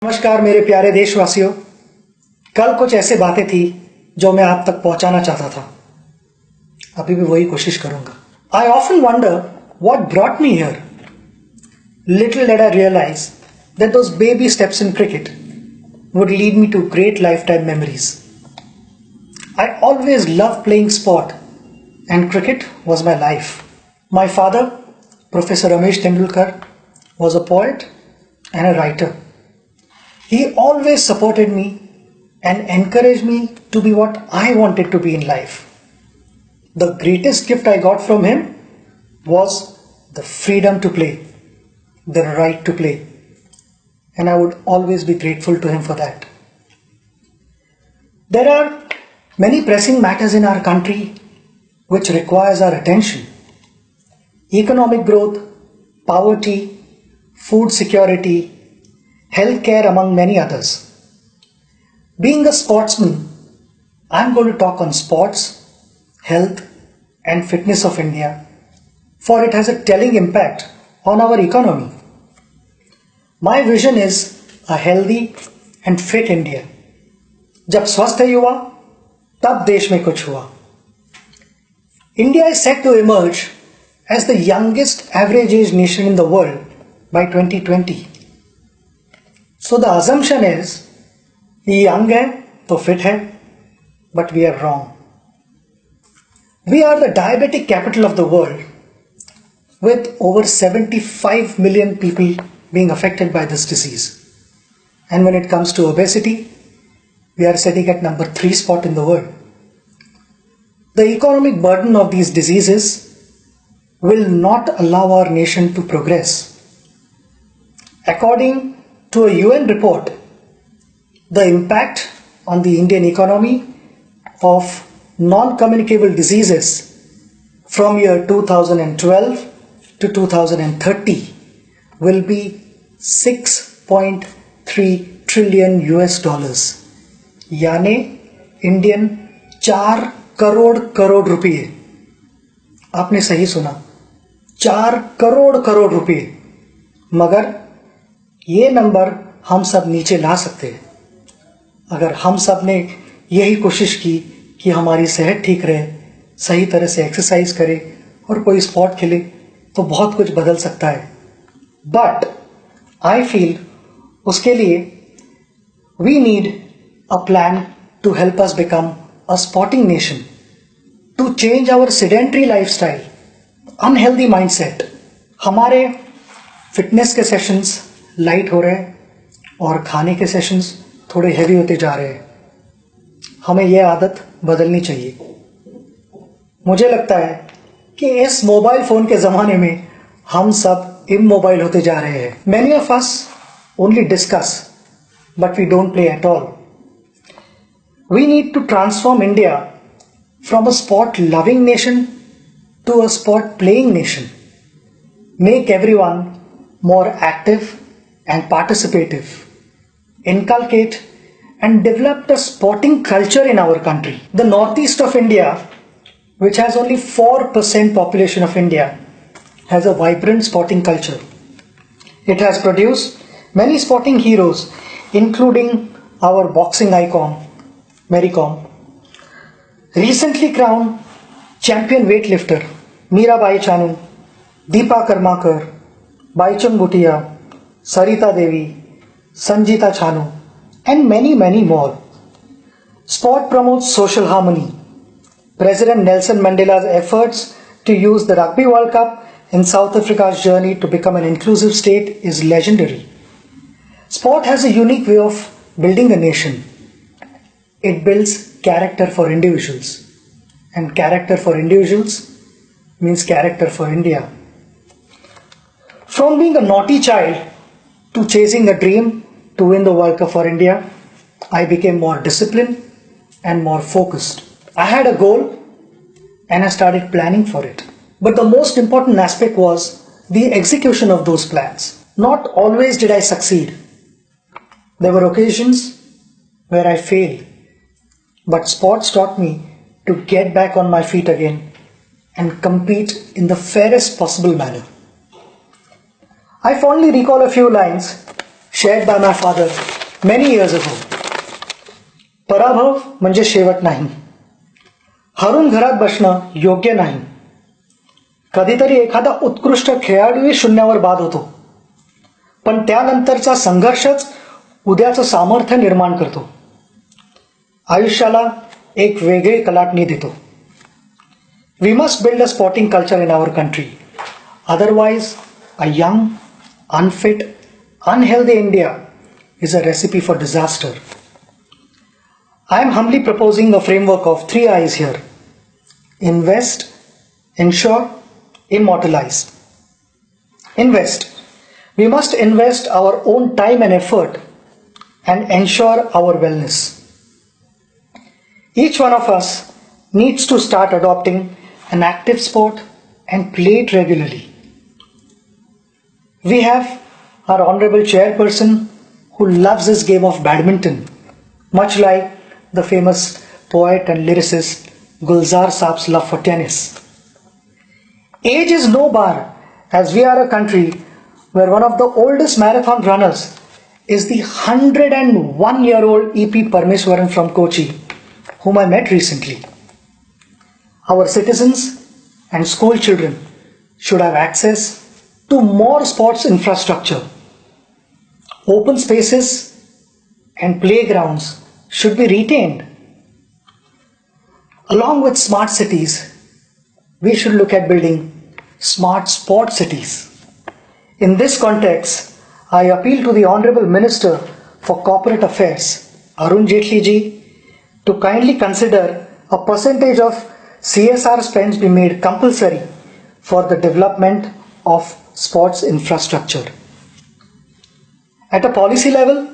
नमस्कार मेरे प्यारे देशवासियों। कल कुछ ऐसे बातें थी जो मैं आप तक पहुंचाना चाहता था। अभी भी वही कोशिश करूंगा। I often wonder what brought me here. Little did I realise that those baby steps in cricket would lead me to great lifetime memories. I always loved playing sport and cricket was my life. My father, Professor Tendulkar, was a poet and a writer. He always supported me and encouraged me to be what I wanted to be in life. The greatest gift I got from him was the freedom to play, the right to play. And I would always be grateful to him for that. There are many pressing matters in our country which requires our attention. Economic growth, poverty, food security, healthcare, among many others. Being a sportsman, I'm going to talk on sports, health and fitness of India, for it has a telling impact on our economy. My vision is a healthy and fit India. जब स्वस्थ युवा तब देश में कुछ हुआ. India is set to emerge as the youngest average age nation in the world by 2020. So the assumption is ये young है तो fit है, but we are wrong. We are the diabetic capital of the world with over 75 million people being affected by this disease. And when it comes to obesity, we are sitting at number 3 spot in the world. The economic burden of these diseases will not allow our nation to progress. According to a UN report, the impact on the Indian economy of non-communicable diseases from year 2012 to 2030 will be 6.3 trillion US dollars. यानी Indian 4 crore रुपए. आपने सही सुना, 4 करोड़ रुपए. मगर ये number हम सब नीचे ला सकते हैं अगर हम सब ने यही कोशिश की कि हमारी सेहत ठीक रहे, सही तरह से एक्सरसाइज करें और कोई स्पोर्ट खेले, तो बहुत कुछ बदल सकता है. बट I feel उसके लिए we need a plan to help us become a sporting nation, to change our sedentary lifestyle, unhealthy mindset. हमारे फिटनेस के सेशंस लाइट हो रहे हैं और खाने के सेशंस थोड़े हैवी होते जा रहे हैं. हमें यह आदत बदलनी चाहिए. मुझे लगता है कि इस मोबाइल फोन के ज़माने में हम सब immobile होते जा रहे हैं. Many of us only discuss, but we don't play at all. We need to transform India from a sport-loving nation to a sport-playing nation. Make everyone more active and participative. Inculcate and develop a sporting culture in our country. The northeast of India, which has only 4% population of India, has a vibrant sporting culture. It has produced many sporting heroes, including our boxing icon, Mary Kom. Recently crowned champion weightlifter, Mirabai Chanu, Deepa Karmakar, Baichung Bhutia, Sarita Devi, Sanjita Chanu, and many more. Sport promotes social harmony. President Nelson Mandela's efforts to use the Rugby World Cup in South Africa's journey to become an inclusive state is legendary. Sport has a unique way of building a nation. It builds character for individuals, and character for individuals means character for India. From being a naughty child to chasing a dream to win the World Cup for India, I became more disciplined and more focused. I had a goal and I started planning for it. But the most important aspect was the execution of those plans. Not always did I succeed. There were occasions where I failed. But sports taught me to get back on my feet again and compete in the fairest possible manner. I fondly recall a few lines shared by my father many years ago. पराभव म्हणजे शेवट नाही. हरून घरात बसणं योग्य नाही. कधीतरी एखादा उत्कृष्ट खेळाडूही शून्यावर बाद होतो, पण त्यानंतरचा संघर्षच उद्याचं सामर्थ्य निर्माण करतो. आयुष्याला एक वेगळी कलाटणी देतो. We must build a sporting culture in our country. Otherwise, a young, unfit, unhealthy India is a recipe for disaster. I am humbly proposing a framework of 3 I's here. Invest, ensure, immortalize. Invest. We must invest our own time and effort and ensure our wellness. Each one of us needs to start adopting an active sport and play it regularly. We have our honorable chairperson who loves this game of badminton, much like the famous poet and lyricist Gulzar Saab's love for tennis. Age is no bar, as we are a country where one of the oldest marathon runners is the 101-year-old E.P. Parmeswaran from Kochi, whom I met recently. Our citizens and school children should have access to more sports infrastructure. Open spaces and playgrounds should be retained. Along with smart cities, we should look at building smart sport cities. In this context, I appeal to the Honorable Minister for Corporate Affairs, Arun Jaitley ji, to kindly consider a percentage of CSR spends be made compulsory for the development of sports infrastructure. At a policy level,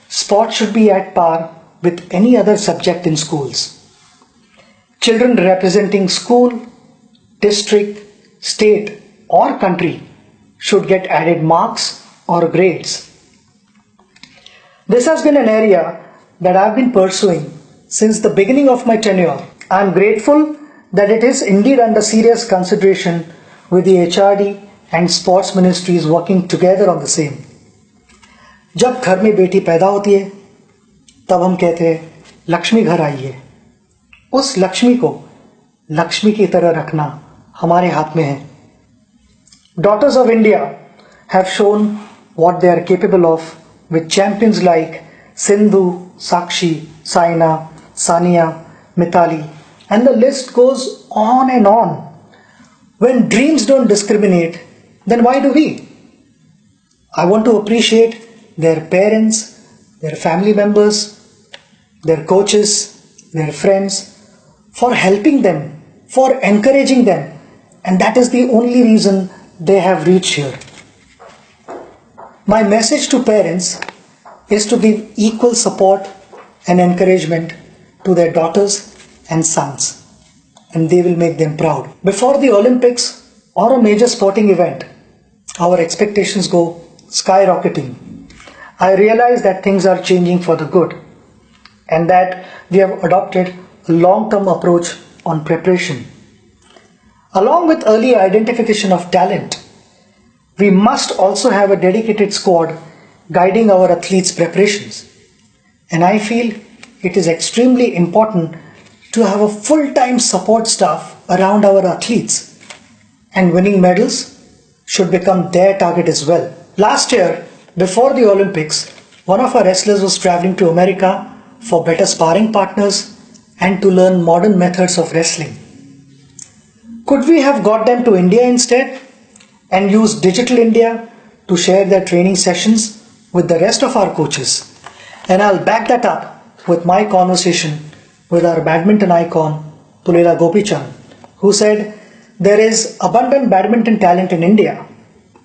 sport should be at par with any other subject in schools. Children representing school, district, state or country should get added marks or grades. This has been an area that I have been pursuing since the beginning of my tenure. I am grateful that it is indeed under serious consideration with the HRD and sports ministries working together on the same. जब घर में बेटी पैदा होती है तब हम कहते हैं लक्ष्मी घर आई है. उस लक्ष्मी को लक्ष्मी की तरह रखना हमारे हाथ में है. Daughters of India have shown what they are capable of with champions like Sindhu, Sakshi, Saina, Sania, Mithali, and the list goes on and on. When dreams don't discriminate, then why do we? I want to appreciate their parents, their family members, their coaches, their friends for helping them, for encouraging them, and that is the only reason they have reached here. My message to parents is to give equal support and encouragement to their daughters and sons, and they will make them proud. Before the Olympics or a major sporting event, our expectations go skyrocketing. I realize that things are changing for the good and that we have adopted a long-term approach on preparation. Along with early identification of talent, we must also have a dedicated squad guiding our athletes' preparations. And I feel it is extremely important to have a full-time support staff around our athletes, and winning medals should become their target as well. Last year, before the Olympics, one of our wrestlers was traveling to America for better sparring partners and to learn modern methods of wrestling. Could we have got them to India instead and used Digital India to share their training sessions with the rest of our coaches? And I'll back that up with my conversation with our badminton icon Pulela Gopichand, who said there is abundant badminton talent in India,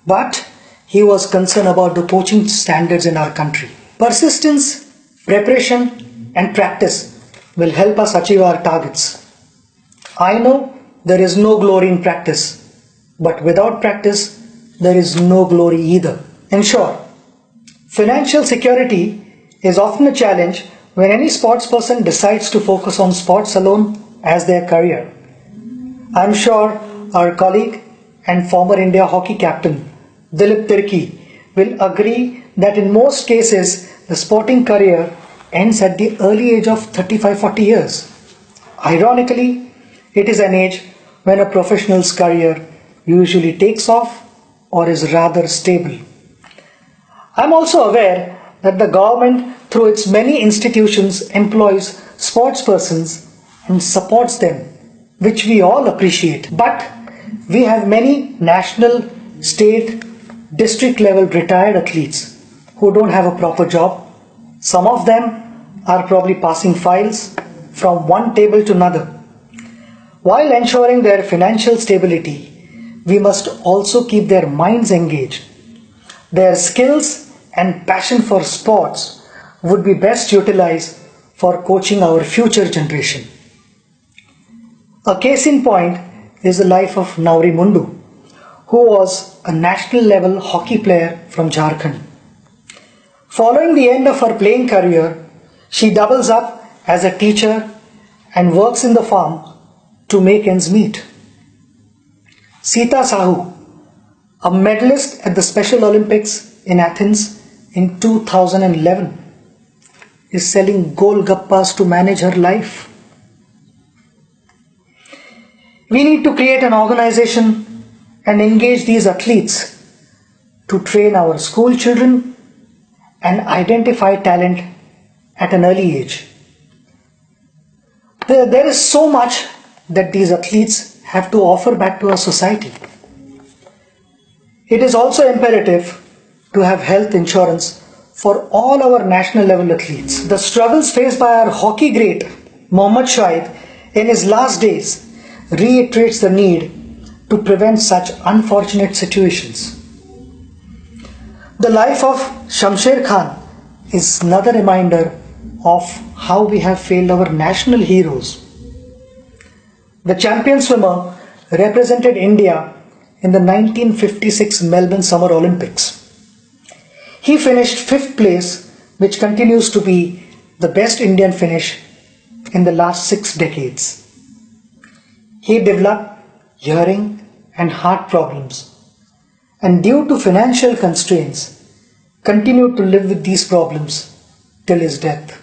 but he was concerned about the coaching standards in our country. Persistence, preparation and practice will help us achieve our targets. I know there is no glory in practice, but without practice there is no glory either. In short, financial security is often a challenge when any sports person decides to focus on sports alone as their career. I am sure our colleague and former India hockey captain Dilip Tirki will agree that in most cases the sporting career ends at the early age of 35-40 years. Ironically, it is an age when a professional's career usually takes off or is rather stable. I am also aware that the government, through its many institutions, employs sportspersons and supports them, which we all appreciate. But we have many national, state, district level retired athletes who don't have a proper job. Some of them are probably passing files from one table to another. While ensuring their financial stability, we must also keep their minds engaged. Their skills and passion for sports would be best utilized for coaching our future generation. A case in point is the life of Nauri Mundu, who was a national level hockey player from Jharkhand. Following the end of her playing career, she doubles up as a teacher and works in the farm to make ends meet. Sita Sahu, a medalist at the Special Olympics in Athens in 2011, is selling golgappas to manage her life. We need to create an organization and engage these athletes to train our school children and identify talent at an early age. There is so much that these athletes have to offer back to our society. It is also imperative to have health insurance for all our national level athletes. The struggles faced by our hockey great Mohammad Shahid in his last days reiterates the need to prevent such unfortunate situations. The life of Shamsher Khan is another reminder of how we have failed our national heroes. The champion swimmer represented India in the 1956 Melbourne Summer Olympics. He finished 5th place, which continues to be the best Indian finish in the last 6 decades. He developed hearing and heart problems, and due to financial constraints, continued to live with these problems till his death.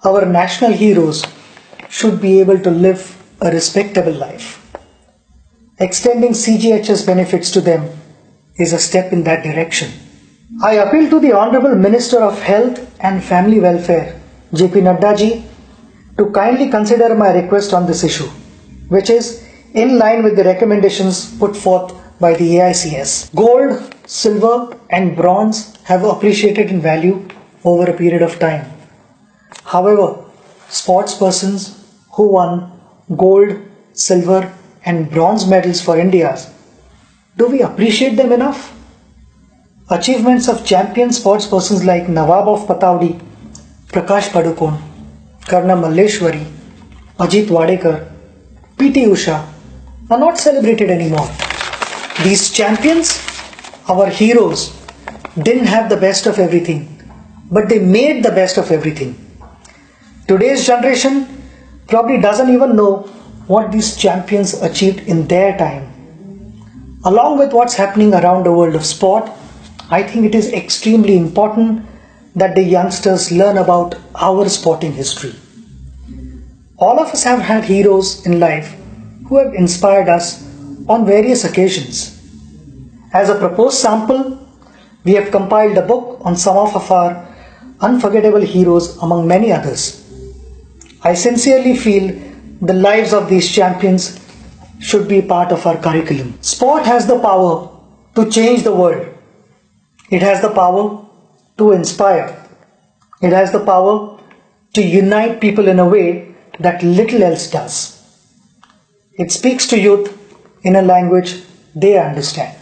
Our national heroes should be able to live a respectable life. Extending CGHS benefits to them is a step in that direction. I appeal to the Honorable Minister of Health and Family Welfare, JP Nadda ji, to kindly consider my request on this issue, which is in line with the recommendations put forth by the AICS. Gold, silver and bronze have appreciated in value over a period of time. However, sportspersons who won gold, silver and bronze medals for India, do we appreciate them enough? Achievements of champion sportspersons like Nawab of Pataudi, Prakash Padukone, Karna Malleshwari, Ajit Wadekar, PT Usha are not celebrated anymore. These champions, our heroes, didn't have the best of everything, but they made the best of everything. Today's generation probably doesn't even know what these champions achieved in their time. Along with what's happening around the world of sport, I think it is extremely important that the youngsters learn about our sporting history. All of us have had heroes in life who have inspired us on various occasions. As a proposed sample, we have compiled a book on some of our unforgettable heroes among many others. I sincerely feel the lives of these champions should be part of our curriculum. Sport has the power to change the world. It has the power to inspire. It has the power to unite people in a way that little else does. It speaks to youth in a language they understand.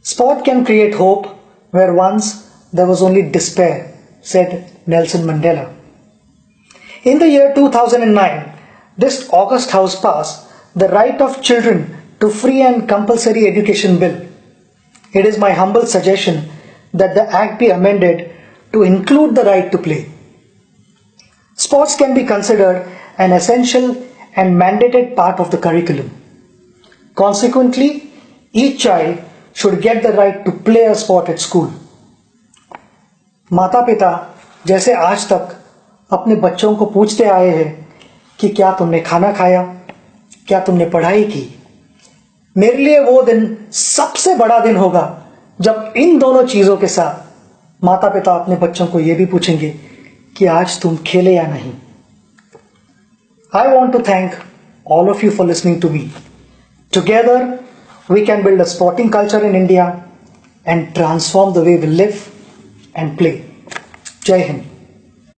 Sport can create hope where once there was only despair, said Nelson Mandela. In the year 2009, this August House passed the Right of Children to Free and Compulsory Education Bill. It is my humble suggestion that the Act be amended to include the right to play. Sports can be considered an essential and mandated part of the curriculum. Consequently, each child should get the right to play a sport at school. माता पिता जैसे आज तक अपने बच्चों को पूछते आए हैं कि क्या तुमने खाना खाया, क्या तुमने पढ़ाई की, मेरे लिए वो दिन सबसे बड़ा दिन होगा जब इन दोनों चीजों के साथ माता पिता अपने बच्चों को यह भी पूछेंगे कि आज तुम खेले या नहीं। I want to thank all of you for listening to me. Together, we can build a sporting culture in India and transform the way we live and play. Jai Hind.